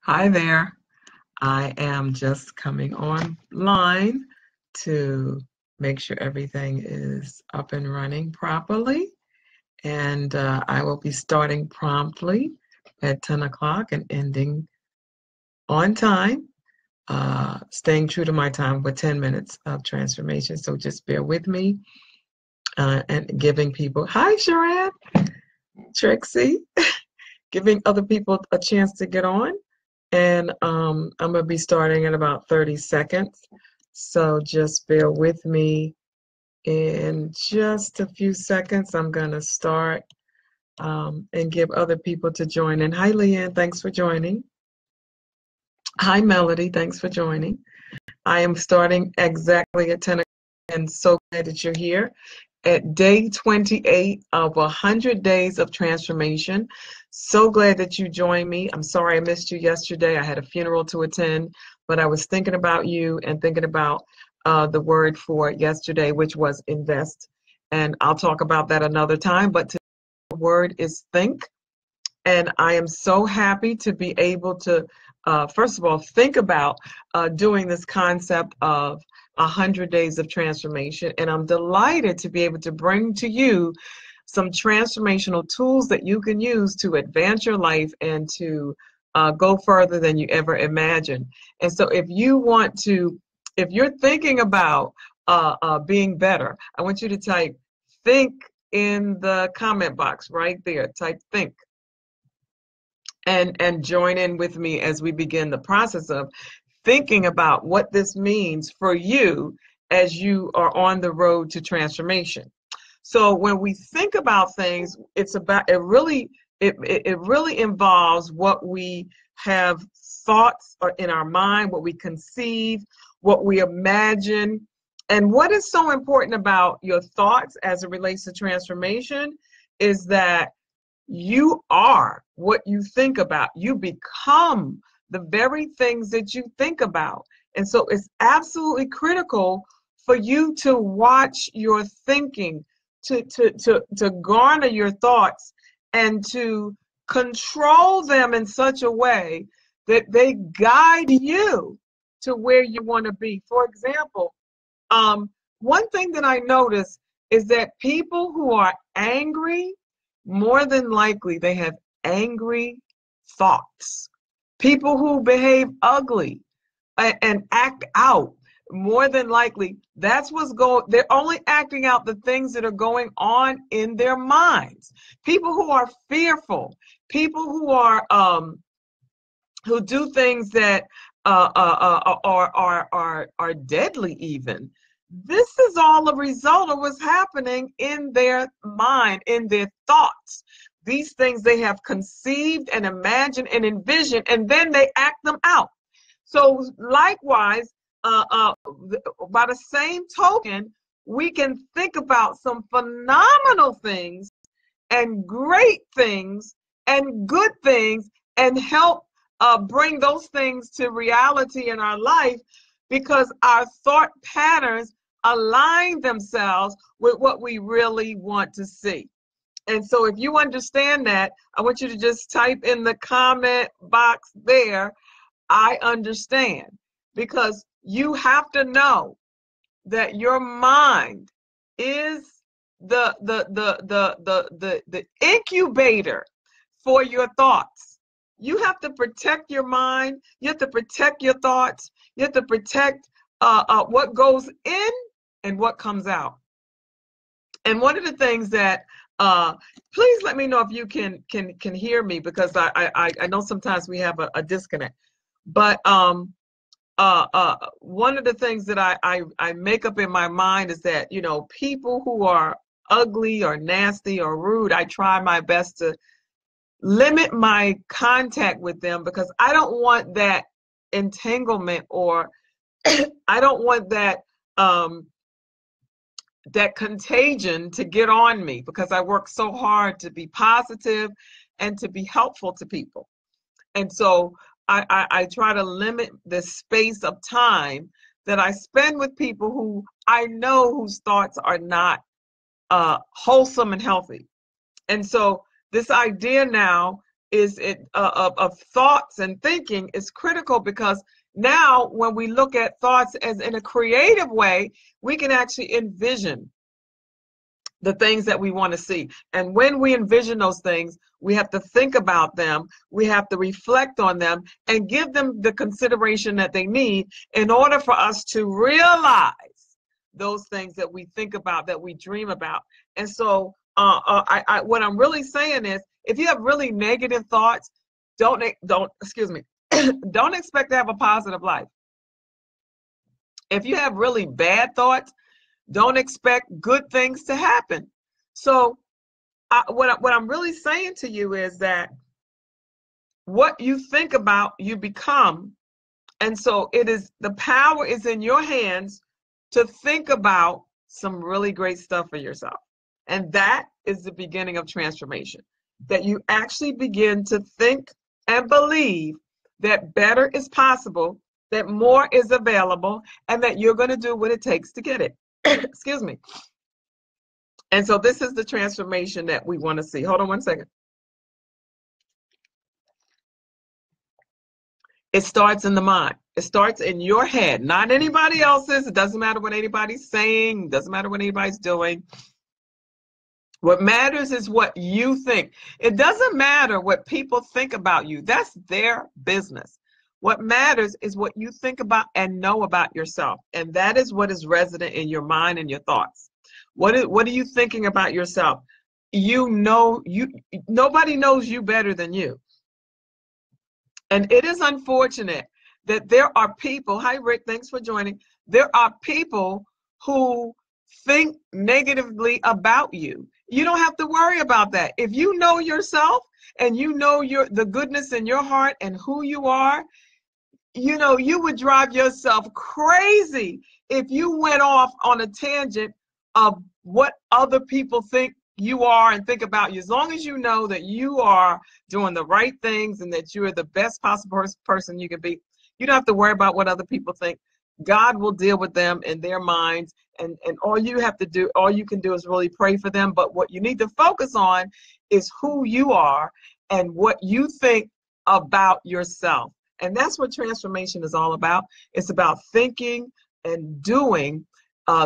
Hi there. I am just coming online to make sure everything is up and running properly. And I will be starting promptly at 10 o'clock and ending on time, staying true to my time with 10 minutes of transformation. So just bear with me and giving people, hi, Sharon, Trixie, giving other people a chance to get on. And I'm going to be starting in about 30 seconds. So just bear with me. In just a few seconds, I'm going to start and give other people to join in. Hi, Leanne. Thanks for joining. Hi, Melody. Thanks for joining. I am starting exactly at 10 o'clock, and so glad that you're here at day 28 of 100 days of transformation. So glad that you joined me. I'm sorry I missed you yesterday. I had a funeral to attend, but I was thinking about you and thinking about the word for yesterday, which was invest. And I'll talk about that another time, but today the word is think. And I am so happy to be able to, first of all, think about doing this concept of 100 days of transformation. And I'm delighted to be able to bring to you some transformational tools that you can use to advance your life and to go further than you ever imagined. And so if you're thinking about being better, I want you to type think in the comment box right there. Type think. And join in with me as we begin the process of thinking about what this means for you as you are on the road to transformation. So when we think about things, it really involves what we have thoughts in our mind, what we conceive, what we imagine. And what is so important about your thoughts as it relates to transformation is that you are what you think about. You become the very things that you think about. And so it's absolutely critical for you to watch your thinking, to garner your thoughts and to control them in such a way that they guide you to where you want to be. For example, one thing that I notice is that people who are angry, more than likely they have angry thoughts. People who behave ugly and act out, more than likely that's what's going, they're only acting out the things that are going on in their minds. People who are fearful, people who are who do things that are deadly even. This is all a result of what's happening in their mind, in their thoughts. These things they have conceived and imagined and envisioned, and then they act them out. So likewise, by the same token, we can think about some phenomenal things and great things and good things and help bring those things to reality in our life because our thought patterns align themselves with what we really want to see. And so if you understand that, I want you to just type in the comment box there, I understand, because you have to know that your mind is the incubator for your thoughts. You have to protect your mind. You have to protect your thoughts. You have to protect what goes in and what comes out. And one of the things that, please let me know if you can hear me, because I know sometimes we have a disconnect. But one of the things that I make up in my mind is that, you know, people who are ugly or nasty or rude, I try my best to limit my contact with them because I don't want that entanglement, or I don't want that that contagion to get on me, because I work so hard to be positive and to be helpful to people. And so I try to limit the space of time that I spend with people who I know whose thoughts are not wholesome and healthy. And so this idea now of thoughts and thinking is critical, because now when we look at thoughts as in a creative way, we can actually envision the things that we want to see. And when we envision those things, we have to think about them, we have to reflect on them, and give them the consideration that they need in order for us to realize those things that we think about, that we dream about. And so what I'm really saying is, if you have really negative thoughts, don't excuse me, don't expect to have a positive life. If you have really bad thoughts, don't expect good things to happen. So what I'm really saying to you is that what you think about, you become. And so the power is in your hands to think about some really great stuff for yourself. And that is the beginning of transformation, that you actually begin to think and believe that better is possible, that more is available, and that you're going to do what it takes to get it. Excuse me. And so this is the transformation that we want to see. Hold on one second. It starts in the mind. It starts in your head, not anybody else's. It doesn't matter what anybody's saying. It doesn't matter what anybody's doing. What matters is what you think. It doesn't matter what people think about you. That's their business. What matters is what you think about and know about yourself. And that is what is resident in your mind and your thoughts. What are you thinking about yourself? Nobody knows you better than you. And it is unfortunate that there are people, hi Rick, thanks for joining. There are people who think negatively about you. You don't have to worry about that. If you know yourself and you know the goodness in your heart and who you are, you would drive yourself crazy if you went off on a tangent of what other people think you are and think about you. As long as you know that you are doing the right things and that you are the best possible person you can be, you don't have to worry about what other people think. God will deal with them in their minds, and all you can do is really pray for them. But what you need to focus on is who you are and what you think about yourself. And that's what transformation is all about. It's about thinking and doing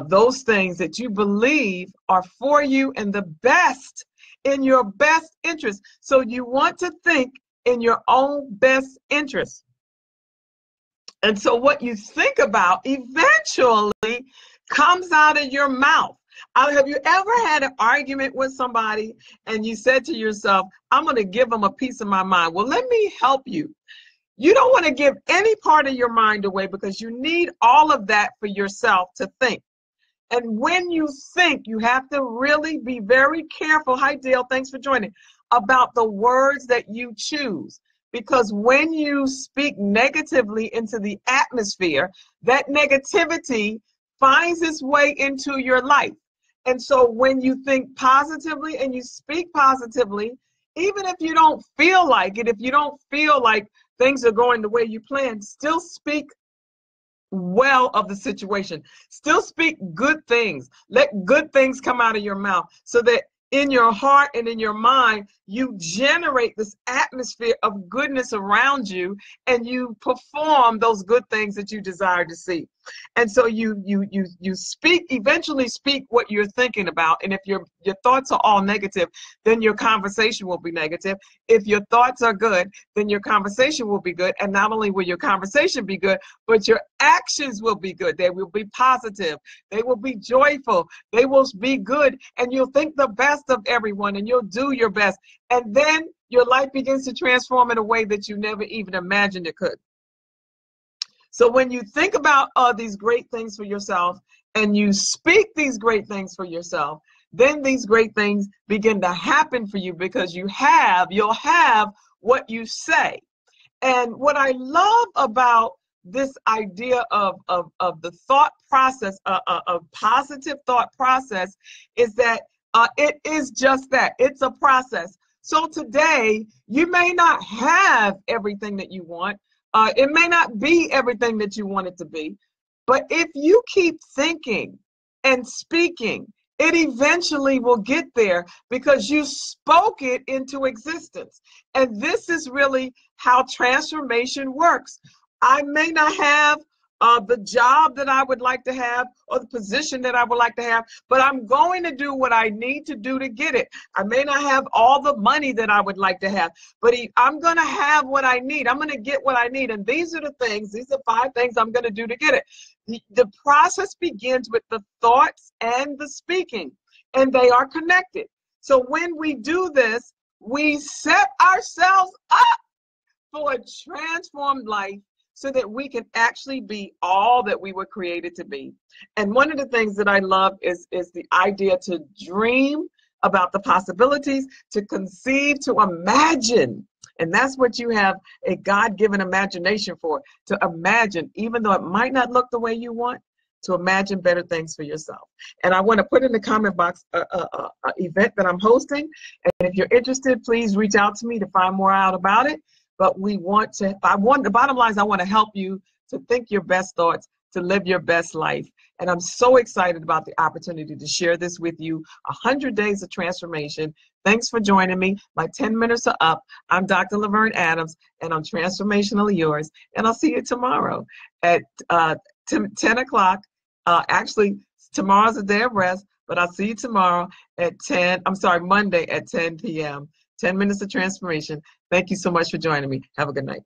those things that you believe are for you and the best, in your best interest. So you want to think in your own best interest. And so what you think about eventually comes out of your mouth. Have you ever had an argument with somebody and you said to yourself, I'm going to give them a piece of my mind? Well, let me help you. You don't want to give any part of your mind away, because you need all of that for yourself to think. And when you think, you have to really be very careful. Hi, Dale, thanks for joining. About the words that you choose. Because when you speak negatively into the atmosphere, that negativity finds its way into your life. And so when you think positively and you speak positively, even if you don't feel like it, if you don't feel like things are going the way you planned, still speak well of the situation. Still speak good things. Let good things come out of your mouth, so that in your heart and in your mind, you generate this atmosphere of goodness around you, and you perform those good things that you desire to see. And so you eventually speak what you're thinking about. And if your thoughts are all negative, then your conversation will be negative. If your thoughts are good, then your conversation will be good. And not only will your conversation be good, but your actions will be good. They will be positive. They will be joyful. They will be good. And you'll think the best of everyone, and you'll do your best. And then your life begins to transform in a way that you never even imagined it could. So when you think about these great things for yourself, and you speak these great things for yourself, then these great things begin to happen for you, because you'll have what you say. And what I love about this idea of the thought process, a positive thought process, is that it is just that. It's a process. So today, you may not have everything that you want. It may not be everything that you want it to be. But if you keep thinking and speaking it eventually will get there because you spoke it into existence. And this is really how transformation works. I may not have the job that I would like to have or the position that I would like to have, but I'm going to do what I need to do to get it. I may not have all the money that I would like to have, but I'm going to have what I need. I'm going to get what I need. And these are 5 things I'm going to do to get it. The process begins with the thoughts and the speaking, and they are connected. So when we do this, we set ourselves up for a transformed life so that we can actually be all that we were created to be. And one of the things that I love is the idea to dream about the possibilities, to conceive, to imagine. And that's what you have a God-given imagination for, to imagine, even though it might not look the way you want, to imagine better things for yourself. And I want to put in the comment box an event that I'm hosting. And if you're interested, please reach out to me to find more out about it. But the bottom line is I want to help you to think your best thoughts, to live your best life. And I'm so excited about the opportunity to share this with you. 100 Days of Transformation. Thanks for joining me. My 10 minutes are up. I'm Dr. LaVerne Adams, and I'm transformationally yours. And I'll see you tomorrow at 10 o'clock. Actually, tomorrow's a day of rest, but I'll see you tomorrow at Monday at 10 p.m. 10 minutes of transformation. Thank you so much for joining me. Have a good night.